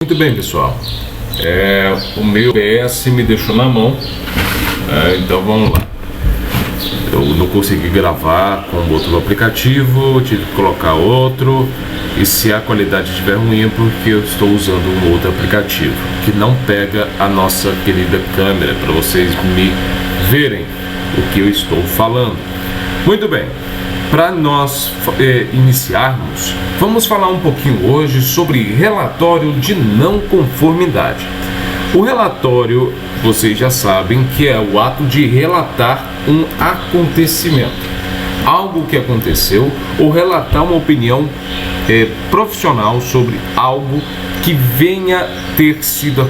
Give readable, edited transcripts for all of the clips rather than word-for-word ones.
Muito bem, pessoal. O meu OBS me deixou na mão, então vamos lá. Eu não consegui gravar com outro aplicativo, tive que colocar outro. E se a qualidade estiver ruim é porque eu estou usando um outro aplicativo que não pega a nossa querida câmera para vocês me verem o que eu estou falando. Muito bem. Para nós iniciarmos, vamos falar um pouquinho hoje sobre relatório de não conformidade. O relatório, vocês já sabem que é o ato de relatar um acontecimento, algo que aconteceu, ou relatar uma opinião profissional sobre algo que venha ter sido,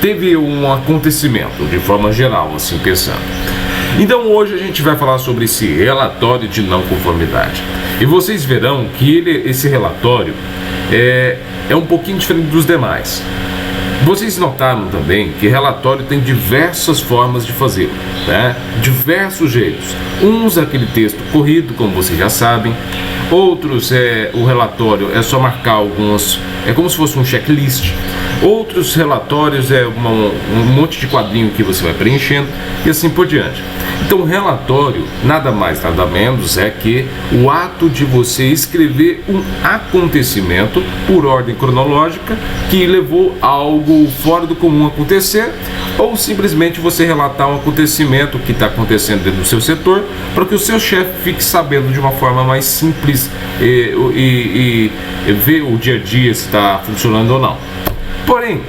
teve um acontecimento, de forma geral, assim pensando. Então hoje a gente vai falar sobre esse relatório de não conformidade. E vocês verão que esse relatório é um pouquinho diferente dos demais. Vocês notaram também que relatório tem diversas formas de fazer, né? Diversos jeitos. Uns aquele texto corrido, como vocês já sabem. Outros o relatório é só marcar alguns, é como se fosse um checklist. Outros relatórios um monte de quadrinho que você vai preenchendo e assim por diante. Então o relatório nada mais nada menos é que o ato de você escrever um acontecimento por ordem cronológica que levou a algo fora do comum acontecer, ou simplesmente você relatar um acontecimento que está acontecendo dentro do seu setor para que o seu chefe fique sabendo de uma forma mais simples e ver o dia a dia se está funcionando ou não. Porém,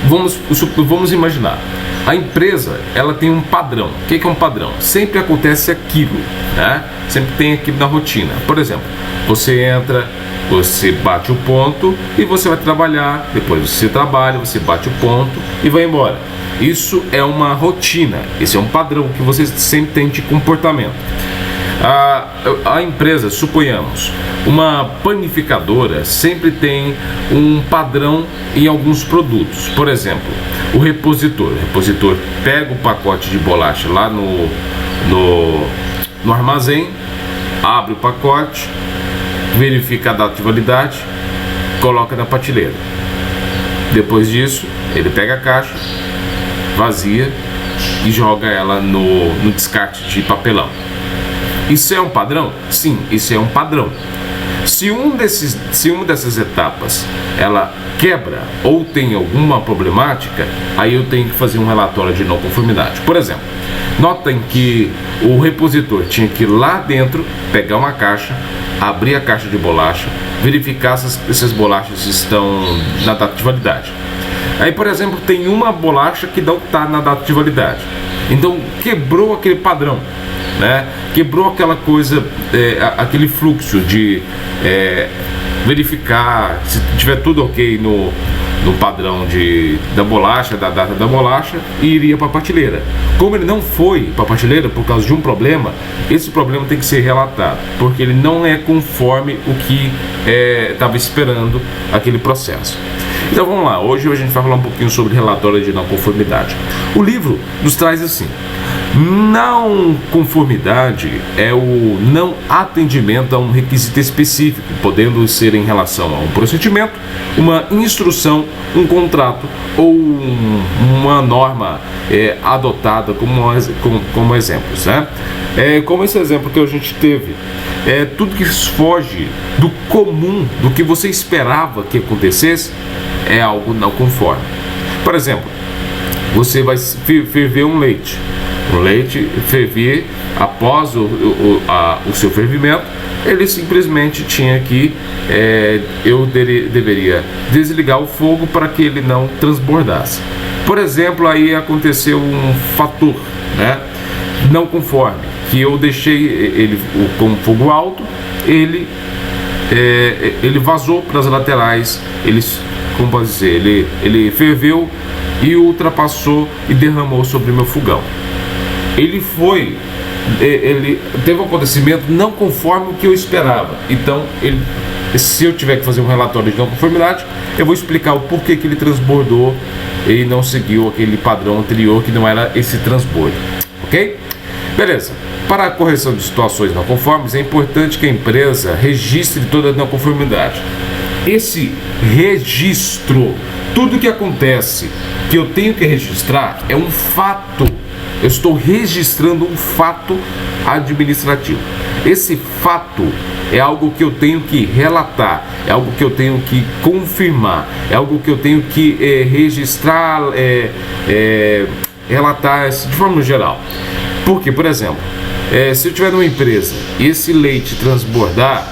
vamos imaginar, a empresa ela tem um padrão. O que é um padrão? Sempre acontece aquilo, né? Sempre tem aquilo na rotina. Por exemplo, você entra, você bate o ponto e você vai trabalhar. Depois você trabalha, você bate o ponto e vai embora. Isso é uma rotina, esse é um padrão que você sempre tem de comportamento. A empresa, suponhamos, uma panificadora sempre tem um padrão em alguns produtos. Por exemplo, o repositor pega o pacote de bolacha lá no armazém, abre o pacote, verifica a data de validade, coloca na prateleira. Depois disso, ele pega a caixa, vazia e joga ela no descarte de papelão. Isso é um padrão? Sim, isso é um padrão. Se uma dessas etapas ela quebra ou tem alguma problemática, aí eu tenho que fazer um relatório de não conformidade. Por exemplo, notem que o repositor tinha que ir lá dentro, pegar uma caixa, abrir a caixa de bolacha, verificar se essas bolachas estão na data de validade. Aí, por exemplo, tem uma bolacha que não está na data de validade. Então, quebrou aquele padrão, né? Quebrou aquela coisa, aquele fluxo de verificar se tiver tudo ok no padrão da bolacha, da data da bolacha, e iria para a prateleira. Como ele não foi para a prateleira por causa de um problema, esse problema tem que ser relatado, porque ele não é conforme o que estava esperando aquele processo. Então vamos lá, hoje a gente vai falar um pouquinho sobre relatório de não conformidade. O livro nos traz assim: não conformidade é o não atendimento a um requisito específico, podendo ser em relação a um procedimento, uma instrução, um contrato ou uma norma adotada como exemplos, né? Como esse exemplo que a gente teve, tudo que foge do comum, do que você esperava que acontecesse, é algo não conforme. Por exemplo, você vai ferver um leite. O leite ferver, após o seu fervimento, ele simplesmente tinha que, eu deveria desligar o fogo para que ele não transbordasse. Por exemplo, aí aconteceu um fator, né, não conforme, que eu deixei ele com fogo alto, ele vazou para as laterais, como pode dizer, ele ferveu e ultrapassou e derramou sobre o meu fogão. Ele teve um acontecimento não conforme o que eu esperava. Então, se eu tiver que fazer um relatório de não conformidade, eu vou explicar o porquê que ele transbordou e não seguiu aquele padrão anterior que não era esse transbordo, ok? Beleza. Para a correção de situações não conformes, é importante que a empresa registre toda a não conformidade. Esse registro, tudo que acontece que eu tenho que registrar é um fato. Eu estou registrando um fato administrativo. Esse fato é algo que eu tenho que relatar, é algo que eu tenho que confirmar, é algo que eu tenho que registrar, relatar de forma geral. Porque, por exemplo, se eu tiver numa empresa e esse leite transbordar,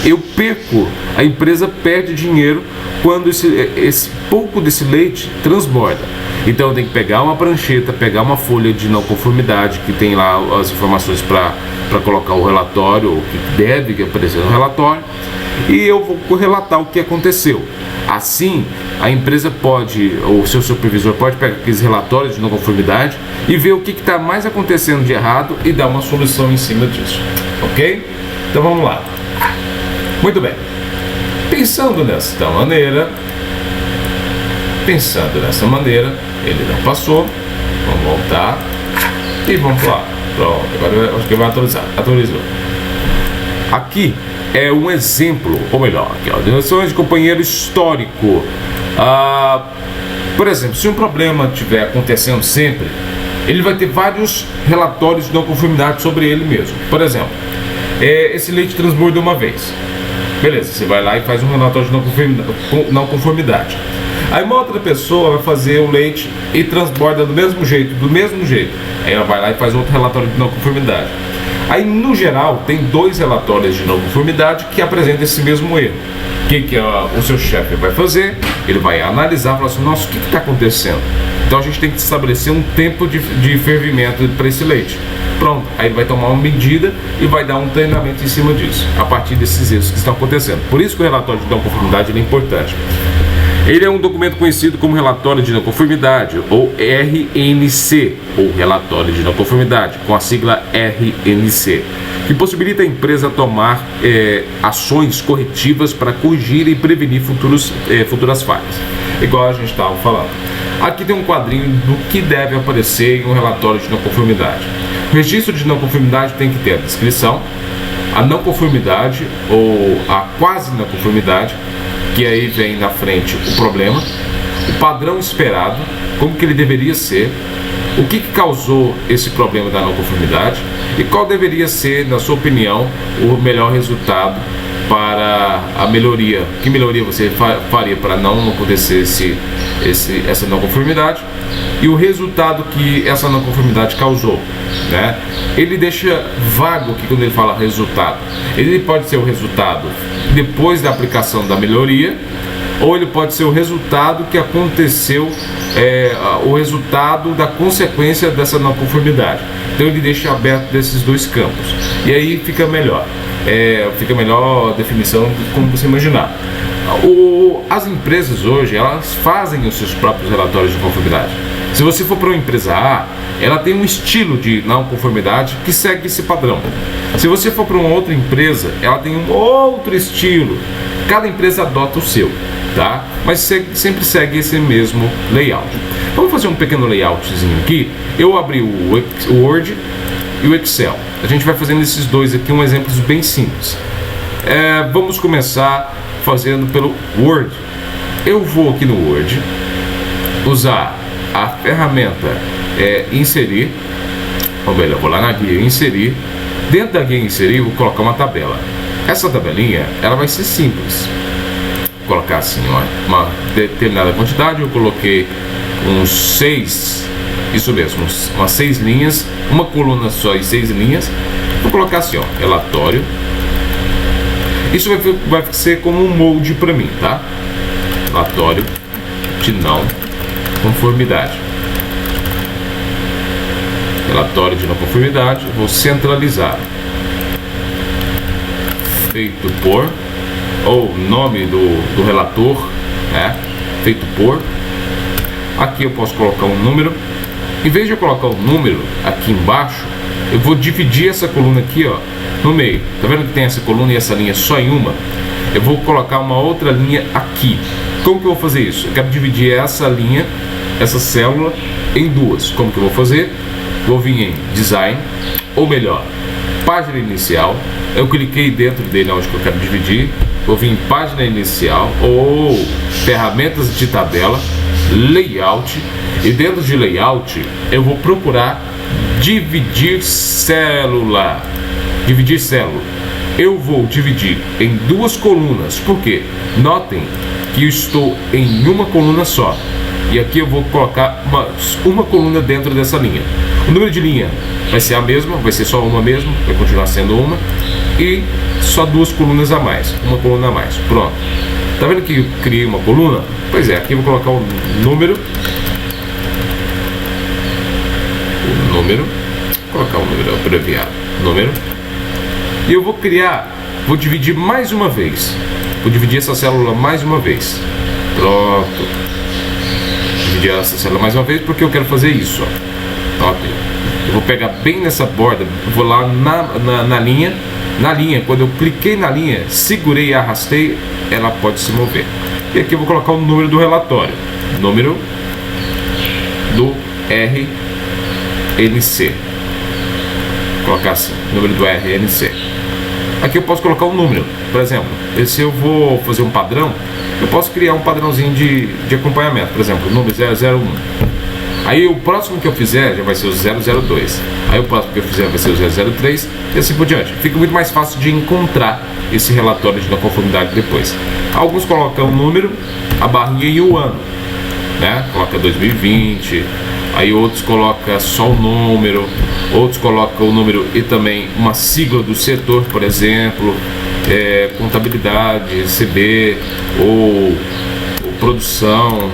eu perco, a empresa perde dinheiro quando esse pouco desse leite transborda. Então eu tenho que pegar uma prancheta, pegar uma folha de não conformidade que tem lá as informações para colocar o relatório, o que deve aparecer no relatório, e eu vou relatar o que aconteceu. Assim, a empresa pode, ou seu supervisor pode pegar aqueles relatórios de não conformidade e ver o que está mais acontecendo de errado e dar uma solução em cima disso. Ok? Então vamos lá. Muito bem. Pensando desta maneira, ele não passou. Vamos voltar e vamos lá. Pronto, agora acho que vai atualizou. Aqui é um exemplo, ou melhor, aqui, ó, dimensões de companheiro histórico. Por exemplo, se um problema estiver acontecendo sempre, ele vai ter vários relatórios de não conformidade sobre ele mesmo. Por exemplo, esse leite transbordou uma vez. Beleza, você vai lá e faz um relatório de não conformidade. Aí uma outra pessoa vai fazer o leite e transborda do mesmo jeito. Aí ela vai lá e faz outro relatório de não conformidade. Aí, no geral, tem 2 relatórios de não conformidade que apresentam esse mesmo erro. O que o seu chefe vai fazer? Ele vai analisar e falar assim, nossa, o que está acontecendo? Então a gente tem que estabelecer um tempo de fervimento para esse leite. Pronto, aí ele vai tomar uma medida e vai dar um treinamento em cima disso, a partir desses erros que estão acontecendo. Por isso que o relatório de não conformidade é importante. Ele é um documento conhecido como relatório de não conformidade, ou RNC, ou relatório de não conformidade, com a sigla RNC, que possibilita a empresa tomar ações corretivas para corrigir e prevenir futuras falhas, igual a gente estava falando. Aqui tem um quadrinho do que deve aparecer em um relatório de não conformidade. O registro de não conformidade tem que ter a descrição, a não conformidade ou a quase não conformidade, que aí vem na frente o problema, o padrão esperado, como que ele deveria ser, o que causou esse problema da não conformidade e qual deveria ser, na sua opinião, o melhor resultado para a melhoria. Que melhoria você faria para não acontecer essa não conformidade e o resultado que essa não conformidade causou, né? Ele deixa vago que quando ele fala resultado, ele pode ser o resultado depois da aplicação da melhoria, ou ele pode ser o resultado que aconteceu, o resultado da consequência dessa não conformidade. Então ele deixa aberto desses 2 campos e aí fica melhor. Fica melhor a definição como você imaginar. As empresas hoje, elas fazem os seus próprios relatórios de conformidade. Se você for para uma empresa A, ela tem um estilo de não conformidade que segue esse padrão. Se você for para uma outra empresa, ela tem um outro estilo. Cada empresa adota o seu, tá? Mas sempre segue esse mesmo layout. Vamos fazer um pequeno layoutzinho aqui. Eu abri o Word e o Excel. A gente vai fazendo esses 2 aqui, um exemplo bem simples. Vamos começar fazendo pelo Word. Eu vou aqui no Word usar a ferramenta inserir, ou melhor, vou lá na guia inserir. Dentro da guia inserir, vou colocar uma tabela. Essa tabelinha, ela vai ser simples. Vou colocar assim, ó, uma determinada quantidade. Eu coloquei uns 6, isso mesmo, umas 6 linhas, uma coluna só e 6 linhas. Vou colocar assim, ó, relatório. Isso vai ser como um molde para mim, tá? Relatório de não conformidade. Relatório de não conformidade, vou centralizar. Feito por, ou nome do relator, né? Feito por. Aqui eu posso colocar um número. Em vez de eu colocar o número aqui embaixo, eu vou dividir essa coluna aqui, ó, no meio. Tá vendo que tem essa coluna e essa linha só em uma? Eu vou colocar uma outra linha aqui. Como que eu vou fazer isso? Eu quero dividir essa linha, essa célula, em 2. Como que eu vou fazer? Vou vir em Design, ou melhor, página inicial. Eu cliquei dentro dele onde eu quero dividir, vou vir em página inicial ou ferramentas de tabela, layout, e dentro de layout eu vou procurar dividir célula. Dividir célula. Eu vou dividir em duas colunas, porque notem que eu estou em uma coluna só. E aqui eu vou colocar uma coluna dentro dessa linha. O número de linha vai ser a mesma, vai ser só uma mesmo, vai continuar sendo uma. E só duas colunas a mais, uma coluna a mais. Pronto. Tá vendo que eu criei uma coluna? Pois é, aqui eu vou colocar o número. Vou colocar o número abreviado. Número. E eu vou dividir mais uma vez. Vou dividir essa célula mais uma vez. Pronto. Dividir essa célula mais uma vez porque eu quero fazer isso. Ó. Ok. Eu vou pegar bem nessa borda, vou lá na linha. Na linha, quando eu cliquei na linha, segurei e arrastei, ela pode se mover. E aqui eu vou colocar o número do relatório. Número do RNC. Vou colocar assim, número do RNC. Aqui eu posso colocar um número. Por exemplo, se eu vou fazer um padrão, eu posso criar um padrãozinho de acompanhamento. Por exemplo, o número 001. Aí o próximo que eu fizer já vai ser o 002. Aí o próximo que eu fizer vai ser o 003 e assim por diante. Fica muito mais fácil de encontrar esse relatório de não conformidade depois. Alguns colocam o número, a barrinha e o ano, né? Coloca 2020. Aí outros colocam só o número, outros colocam o número e também uma sigla do setor, por exemplo, contabilidade, CB, ou produção,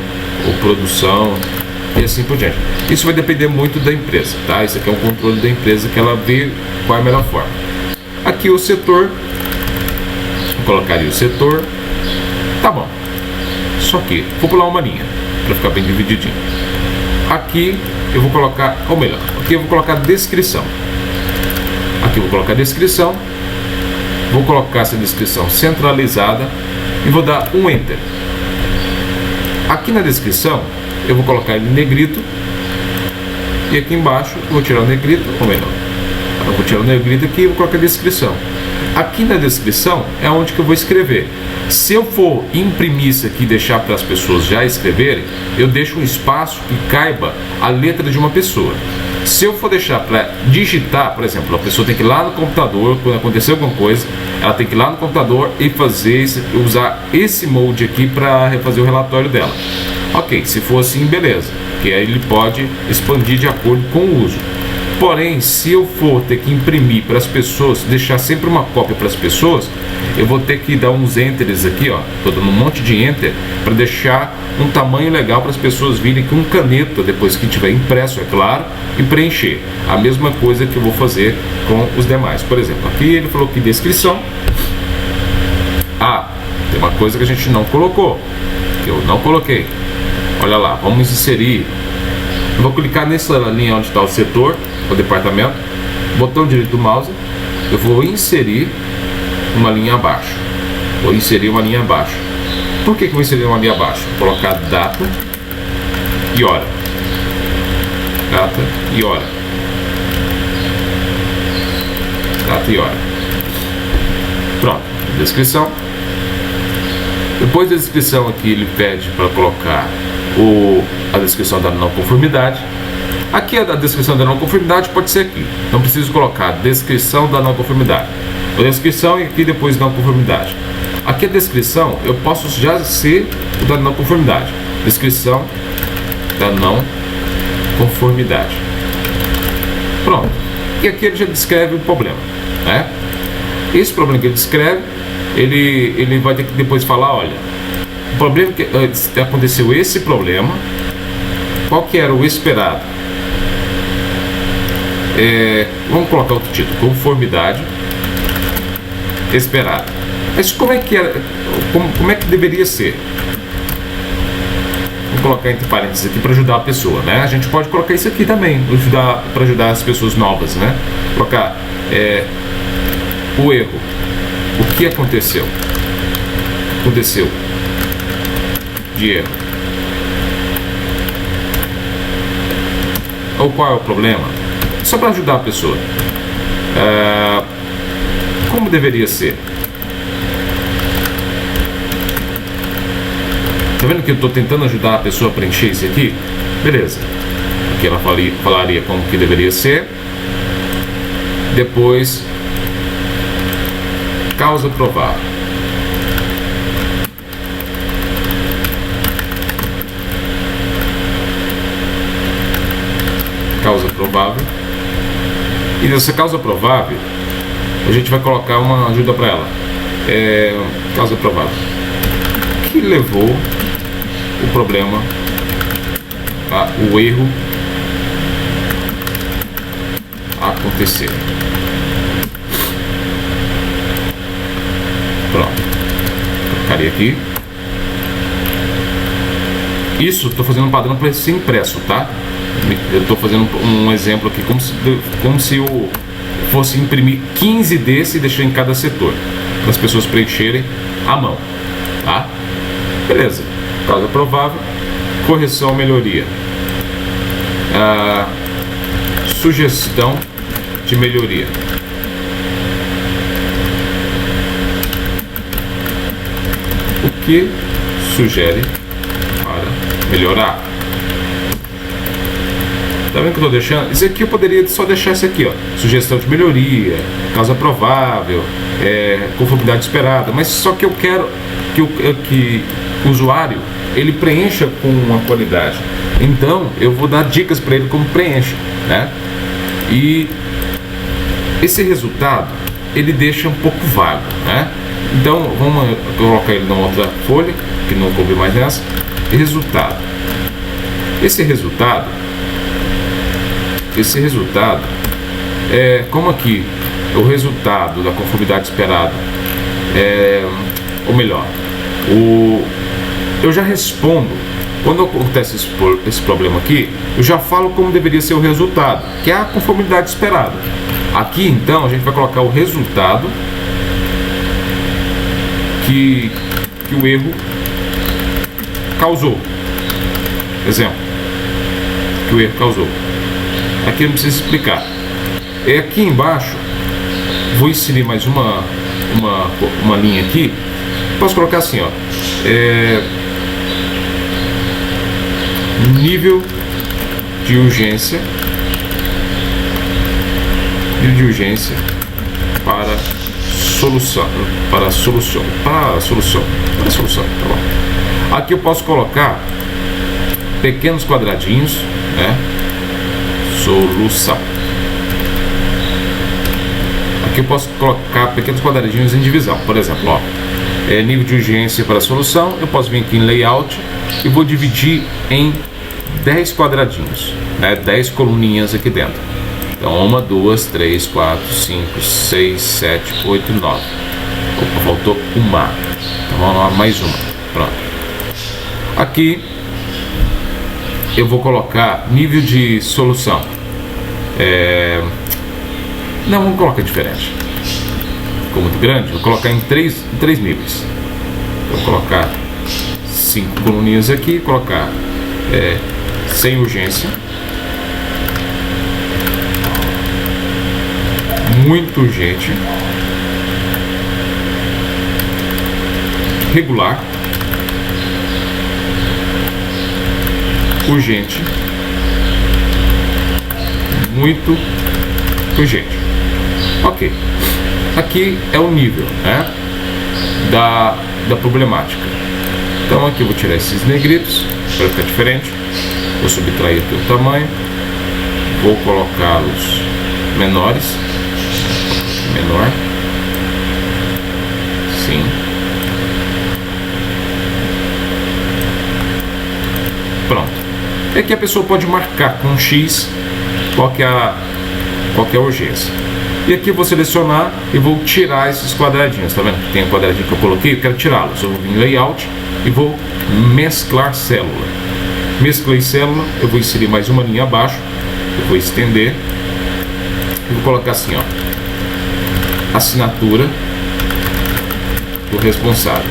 e assim por diante. Isso vai depender muito da empresa, tá? Isso aqui é um controle da empresa que ela vê qual é a melhor forma. Aqui o setor, eu colocaria o setor, tá bom. Só que vou pular uma linha para ficar bem divididinho. Aqui eu vou colocar, ou melhor, aqui eu vou colocar descrição. Aqui eu vou colocar descrição, vou colocar essa descrição centralizada e vou dar um Enter. Aqui na descrição eu vou colocar ele em negrito e aqui embaixo eu vou tirar o negrito, ou melhor, eu vou tirar o negrito aqui e vou colocar a descrição. Aqui na descrição é onde que eu vou escrever. Se eu for imprimir isso aqui e deixar para as pessoas já escreverem, eu deixo um espaço que caiba a letra de uma pessoa. Se eu for deixar para digitar, por exemplo, a pessoa tem que ir lá no computador, quando acontecer alguma coisa, ela tem que ir lá no computador e usar esse molde aqui para refazer o relatório dela. Ok, se for assim, beleza, que aí ele pode expandir de acordo com o uso. Porém, se eu for ter que imprimir para as pessoas, deixar sempre uma cópia para as pessoas, eu vou ter que dar uns enters aqui, ó. Estou dando um monte de enter para deixar um tamanho legal para as pessoas virem com caneta, depois que tiver impresso, é claro, e preencher. A mesma coisa que eu vou fazer com os demais. Por exemplo, aqui ele falou que descrição. Ah, tem uma coisa que a gente não colocou, que eu não coloquei. Olha lá, vamos inserir. Eu vou clicar nessa linha onde está o setor, o departamento, botão direito do mouse, eu vou inserir uma linha abaixo. Vou inserir uma linha abaixo. Por que eu vou inserir uma linha abaixo? Vou colocar data e hora. Data e hora. Data e hora. Pronto, descrição. Depois da descrição aqui ele pede para colocar a descrição da não conformidade. Aqui a descrição da não conformidade pode ser aqui. Não preciso colocar descrição da não conformidade. A descrição e aqui depois não conformidade. Aqui a descrição eu posso já ser o da não conformidade. Descrição da não conformidade. Pronto. E aqui ele já descreve o problema, né? Esse problema que ele descreve, ele vai ter que depois falar, olha, o problema que aconteceu esse problema, qual que era o esperado? Vamos colocar outro título, conformidade esperada. Mas como é que era? Como é que deveria ser? Vou colocar entre parênteses aqui para ajudar a pessoa, né? A gente pode colocar isso aqui também, para ajudar as pessoas novas, né? Colocar o erro. O que aconteceu? Aconteceu de erro. Ou qual é o problema? Só para ajudar a pessoa. Como deveria ser? Tá vendo que eu estou tentando ajudar a pessoa a preencher isso aqui? Beleza. Aqui ela falaria como que deveria ser. Depois, causa provável. Causa provável. E nessa causa provável, a gente vai colocar uma ajuda para ela. Causa provável. Que levou o problema, o erro a acontecer. Pronto. Colocaria aqui. Isso, estou fazendo um padrão para ser impresso, tá? Eu estou fazendo um exemplo aqui, como se eu fosse imprimir 15 desse e deixar em cada setor, para as pessoas preencherem à mão, tá? Beleza. Causa provável, correção, melhoria. Sugestão de melhoria. O que sugere para melhorar? Tá vendo que eu estou deixando? Isso aqui eu poderia só deixar isso aqui, ó. Sugestão de melhoria, causa provável, conformidade esperada. Mas só que eu quero que o usuário ele preencha com uma qualidade. Então eu vou dar dicas para ele como preenche, né? E esse resultado ele deixa um pouco vago, né? Então vamos colocar ele na outra folha que não coube mais nessa. Resultado. Esse resultado, como aqui o resultado da conformidade esperada, ou melhor, eu já respondo. Quando acontece esse problema aqui, eu já falo como deveria ser o resultado, que é a conformidade esperada. Aqui então a gente vai colocar o resultado que o erro causou. Exemplo, que o erro causou. Aqui eu não preciso explicar. Aqui embaixo vou inserir mais uma linha aqui. Posso colocar assim, ó. Nível de urgência. Nível de urgência para solução. Para solução. Tá bom. Aqui eu posso colocar pequenos quadradinhos, né? Solução. Aqui eu posso colocar pequenos quadradinhos em divisão. Por exemplo, ó, nível de urgência para a solução. Eu posso vir aqui em layout e vou dividir em 10 quadradinhos, né? 10 coluninhas aqui dentro. Então 1, 2, 3, 4, 5, 6, 7, 8, 9. Opa, faltou uma. Então vamos lá, mais uma. Pronto. Aqui eu vou colocar nível de solução. Não, vamos colocar diferente. Ficou muito grande, vou colocar em 3 níveis. Vou colocar 5 coluninhas aqui, colocar sem urgência, muito urgente, regular, urgente, muito urgente. Ok. Aqui é o nível, né, da problemática. Então aqui eu vou tirar esses negritos para ficar diferente. Vou subtrair aqui o tamanho. Vou colocá-los menores. Menor. Sim. Pronto. E aqui a pessoa pode marcar com um X qual que é a urgência. E aqui eu vou selecionar e vou tirar esses quadradinhos. Tá vendo? Tem um quadradinho que eu coloquei, eu quero tirá-los. Eu vou vir em layout e vou mesclar célula. Mesclei célula, eu vou inserir mais uma linha abaixo. Eu vou estender. E vou colocar assim, ó. Assinatura do responsável.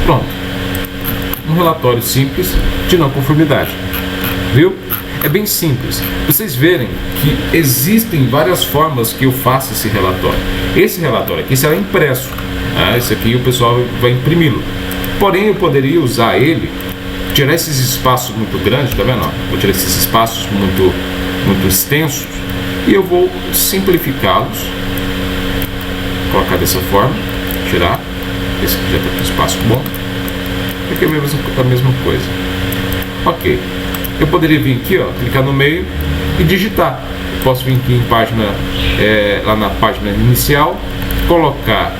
Pronto. Um relatório simples de não conformidade. Viu? É bem simples. Vocês verem que existem várias formas que eu faço esse relatório. Esse relatório aqui será impresso. Esse aqui o pessoal vai imprimi-lo. Porém, eu poderia usar ele, tirar esses espaços muito grandes, tá vendo? Vou tirar esses espaços muito extensos e eu vou simplificá-los. Colocar dessa forma, tirar. Esse aqui já está com espaço bom. Aqui é a mesma coisa. Ok. Eu poderia vir aqui, ó, clicar no meio e digitar. Posso vir aqui em página, lá na página inicial, colocar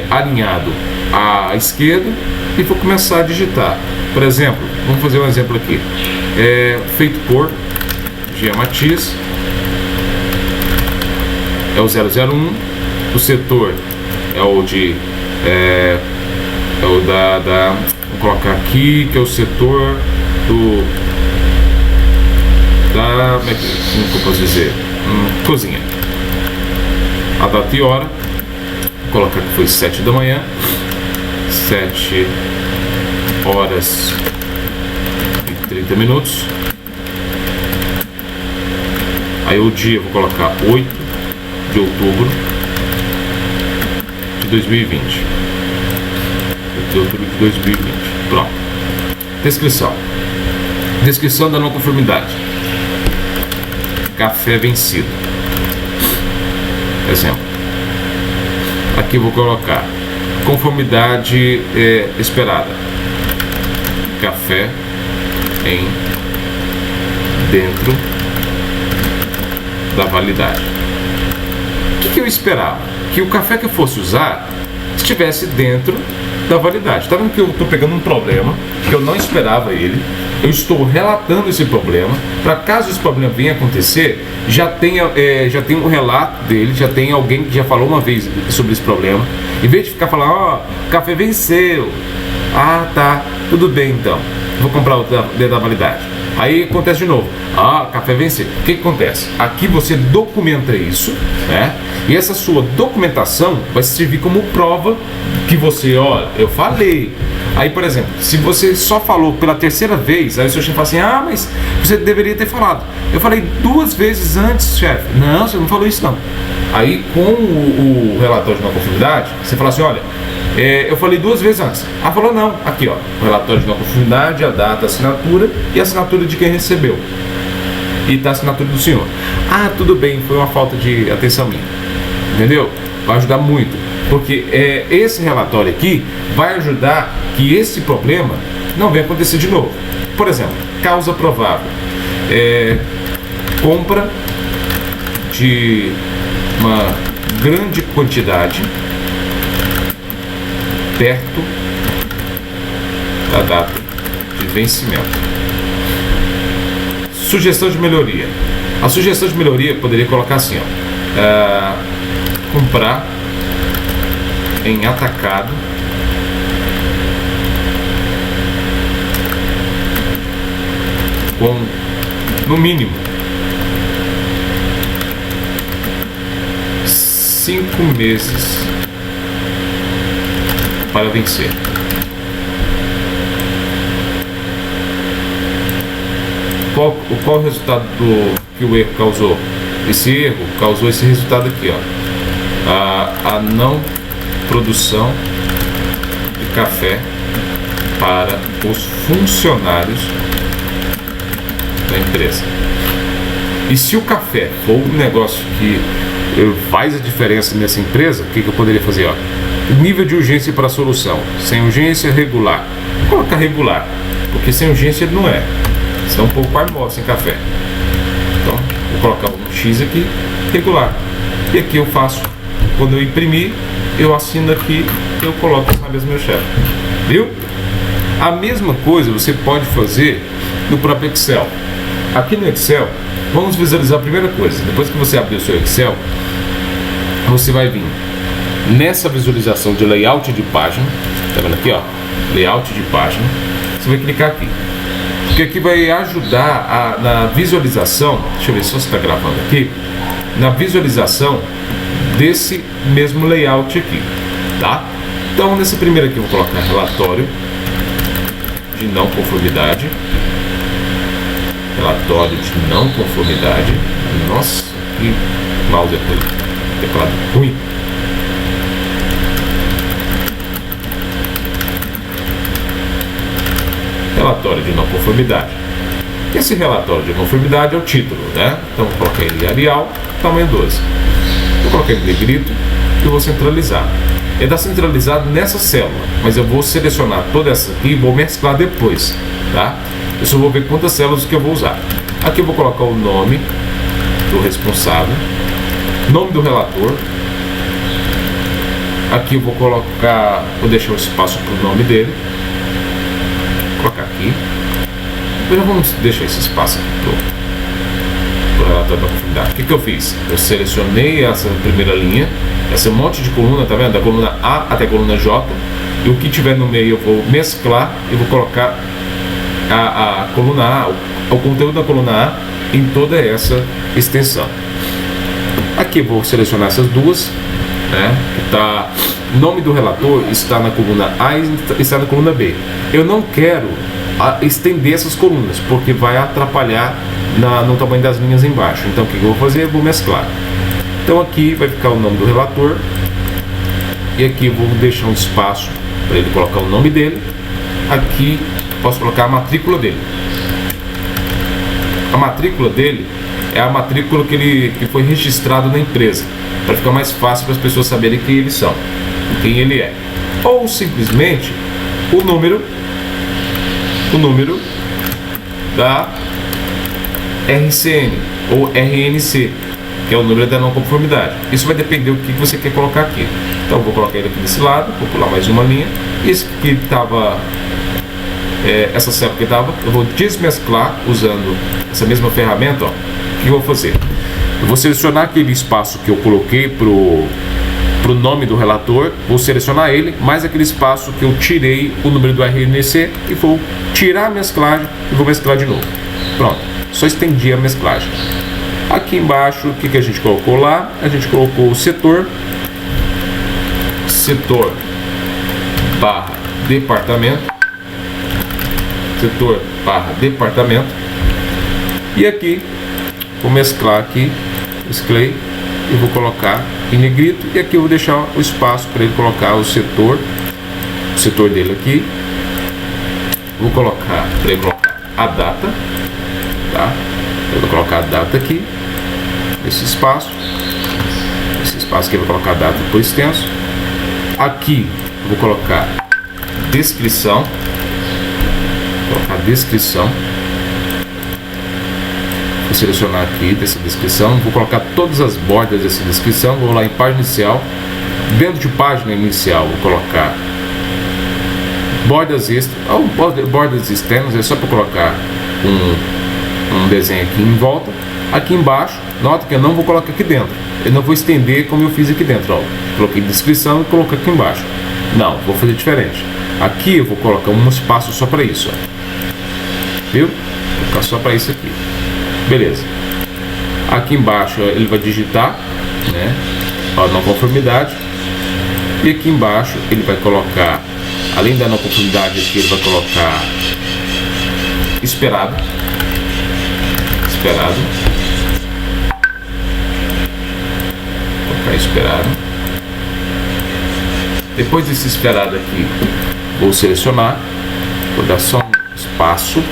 alinhado à esquerda e vou começar a digitar. Por exemplo, vamos fazer um exemplo aqui. Feito por Gia Matias. É o 001. O setor é o de... é o da vou colocar aqui, que é o setor do... como é que eu posso dizer? Cozinha. A data e hora. Vou colocar que foi 7 da manhã. 7 horas e 30 minutos. Aí o dia vou colocar 8 de outubro de 2020. 8 de outubro de 2020. Pronto. Descrição. Descrição da não conformidade. Café vencido. Exemplo. Aqui vou colocar conformidade esperada. Café em dentro da validade. O que eu esperava? Que o café que eu fosse usar estivesse dentro da validade. Está vendo que eu estou pegando um problema que eu não esperava ele. Eu estou relatando esse problema para caso esse problema venha acontecer, já tem um relato dele, já tem alguém que já falou uma vez sobre esse problema. Em vez de ficar falando, café venceu. Ah, tá, tudo bem então. Vou comprar o da validade. Aí acontece de novo. Café venceu. O que acontece? Aqui você documenta isso, né? E essa sua documentação vai servir como prova que você, eu falei. Aí, por exemplo, se você só falou pela terceira vez, aí o seu chefe fala assim, mas você deveria ter falado. Eu falei 2 vezes antes, chefe. Não, você não falou isso não. Aí, com o relatório de não conformidade, você fala assim, eu falei 2 vezes antes. Falou não. Aqui, o relatório de não conformidade, a data, a assinatura e a assinatura de quem recebeu. E tá a assinatura do senhor. Tudo bem, foi uma falta de atenção minha. Entendeu? Vai ajudar muito. Porque esse relatório aqui vai ajudar que esse problema não venha acontecer de novo. Por exemplo, causa provável. Compra de uma grande quantidade perto da data de vencimento. Sugestão de melhoria. A sugestão de melhoria poderia colocar assim, comprar em atacado com no mínimo 5 meses para vencer. Qual o resultado que o erro causou? Esse erro causou esse resultado aqui, a não produção de café para os funcionários da empresa. E se o café for um negócio que faz a diferença nessa empresa, o que eu poderia fazer? Nível de urgência para a solução. Sem urgência, regular. Vou colocar regular, porque sem urgência ele não é. Senão um pouco quase morre sem café. Então, vou colocar um X aqui, regular. E aqui eu faço, quando eu imprimir, eu assino aqui, eu coloco na mesa do meu chefe. Viu? A mesma coisa você pode fazer no próprio Excel. Aqui no Excel, vamos visualizar a primeira coisa. Depois que você abrir o seu Excel, você vai vir nessa visualização de layout de página. Tá vendo aqui, layout de página. Você vai clicar aqui. Porque aqui vai ajudar na visualização. Deixa eu ver se está gravando aqui. Na visualização desse mesmo layout aqui, tá? Então, nesse primeiro aqui eu vou colocar relatório de não conformidade. relatório de não conformidade. Nossa, que mouse é teclado ruim. Relatório de não conformidade. Esse relatório de conformidade é o título, né? Então vou colocar ele em Arial, tamanho 12. Vou colocar ele em negrito e vou centralizar. Ele está centralizado nessa célula, mas eu vou selecionar toda essa aqui e vou mesclar depois, tá? Eu só vou ver quantas células que eu vou usar. Aqui eu vou colocar o nome do responsável, nome do relator. Aqui eu vou colocar, vou deixar o espaço para o nome dele. Vou colocar aqui. Já vamos deixar esse espaço aqui para o relatório da conformidade. O que eu fiz? Eu selecionei essa primeira linha, esse monte de coluna, tá vendo? Da coluna A até a coluna J, e o que tiver no meio eu vou mesclar e vou colocar a coluna A, o conteúdo da coluna A em toda essa extensão. Aqui eu vou selecionar essas duas, né? Tá, o nome do relator está na coluna A e está na coluna B. Eu não quero estender essas colunas, porque vai atrapalhar no tamanho das linhas embaixo. Então o que eu vou fazer? Eu vou mesclar. Então aqui vai ficar o nome do relator, e aqui eu vou deixar um espaço para ele colocar o nome dele. Aqui posso colocar a matrícula dele. A matrícula dele é a matrícula que foi registrado na empresa, para ficar mais fácil para as pessoas saberem quem eles são, quem ele é. Ou simplesmente o número da RCN ou RNC, que é o número da não conformidade. Isso vai depender do que você quer colocar aqui. Então eu vou colocar ele aqui desse lado, vou pular mais uma linha. Esse que estava, essa célula que estava, eu vou desmesclar usando essa mesma ferramenta. Ó. O que eu vou fazer? Eu vou selecionar aquele espaço que eu coloquei para o nome do relator, vou selecionar ele, mais aquele espaço que eu tirei o número do RNC, e vou tirar a mesclagem e vou mesclar de novo. Pronto, só estendi a mesclagem. Aqui embaixo, o que a gente colocou lá? A gente colocou o setor barra departamento, e aqui vou mesclar aqui, mesclei, e vou colocar em negrito, e aqui eu vou deixar o espaço para ele colocar o setor dele aqui. Vou colocar para ele colocar a data, tá? Eu vou colocar a data aqui, esse espaço que eu vou colocar a data por extenso. Aqui eu vou colocar descrição, vou selecionar aqui dessa descrição, vou colocar todas as bordas dessa descrição, vou lá em página inicial, dentro de página inicial vou colocar bordas extras, ou bordas externas, é só para colocar um desenho aqui em volta. Aqui embaixo, nota que eu não vou colocar aqui dentro, eu não vou estender como eu fiz aqui dentro, ó. Coloquei descrição e coloquei aqui embaixo. Não, vou fazer diferente. Aqui eu vou colocar um espaço só para isso, ó. Viu? Vou colocar só para isso aqui. Beleza. Aqui embaixo ó, ele vai digitar, né? Ó, não conformidade. E aqui embaixo ele vai colocar, além da não conformidade aqui, ele vai colocar esperado. Vou colocar esperado. Depois desse esperado aqui, vou selecionar, vou dar só um espaço.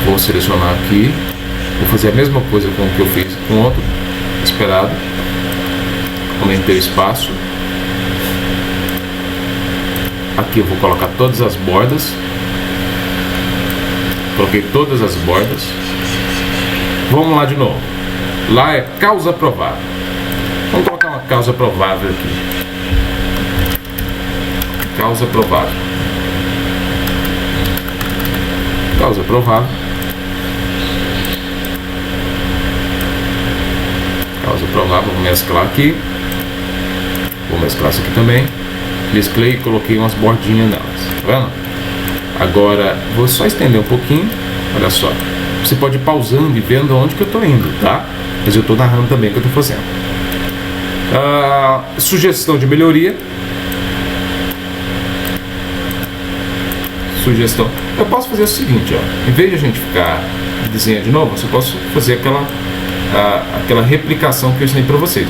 Vou selecionar aqui, vou fazer a mesma coisa com o que eu fiz com o outro esperado. Aumentei o espaço. Aqui eu vou colocar todas as bordas. Coloquei todas as bordas. Vamos lá de novo. Lá é causa provável. Vamos colocar uma causa provável aqui. Causa provável. Vou mesclar aqui. Vou mesclar isso aqui também. Mesclei e coloquei umas bordinhas nelas. Tá vendo? Agora vou só estender um pouquinho. Olha só. Você pode ir pausando e vendo onde que eu estou indo, tá? Mas eu estou narrando também o que eu estou fazendo. Sugestão de melhoria. sugestão. Eu posso fazer o seguinte, ó, em vez de a gente ficar desenhando de novo, eu posso fazer aquela replicação que eu ensinei para vocês.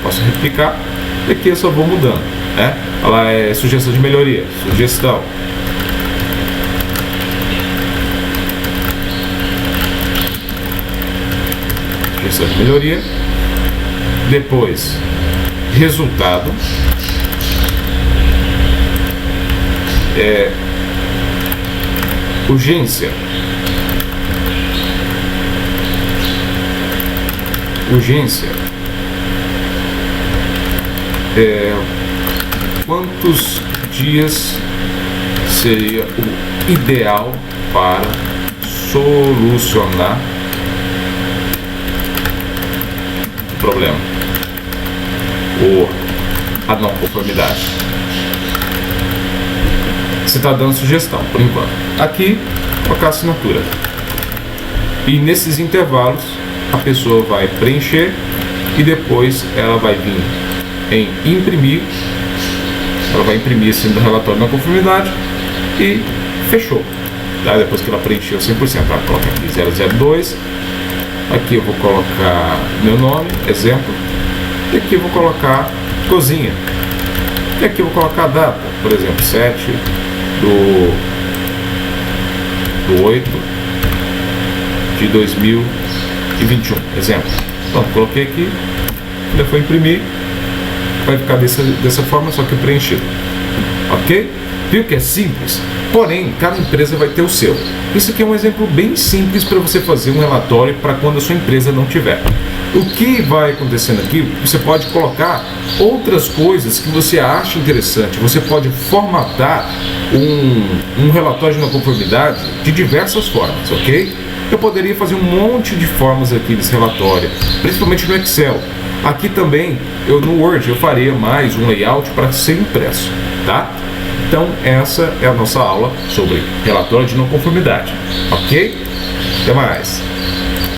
Posso replicar e aqui eu só vou mudando, né? Ela é sugestão de melhoria, sugestão. Sugestão de melhoria. Depois, resultado. Urgência. Quantos dias seria o ideal para solucionar o problema ou a não conformidade? Você está dando sugestão por enquanto. Aqui, colocar a assinatura. E nesses intervalos, a pessoa vai preencher e depois ela vai vir em imprimir. Ela vai imprimir assim do relatório da conformidade e fechou. Tá? Depois que ela preencheu 100%, ela coloca aqui 002. Aqui eu vou colocar meu nome, exemplo. E aqui eu vou colocar cozinha. E aqui eu vou colocar a data, por exemplo, 7 do 8 de 2021, exemplo. Então, coloquei aqui, ele foi imprimir, vai ficar dessa forma, só que preenchido. Ok? Viu que é simples? Porém, cada empresa vai ter o seu. Isso aqui é um exemplo bem simples para você fazer um relatório para quando a sua empresa não tiver. O que vai acontecendo aqui, você pode colocar outras coisas que você acha interessante. Você pode formatar um relatório de não conformidade de diversas formas, ok? Eu poderia fazer um monte de formas aqui nesse relatório, principalmente no Excel. Aqui também, no Word, eu faria mais um layout para ser impresso, tá? Então, essa é a nossa aula sobre relatório de não conformidade, ok? Até mais!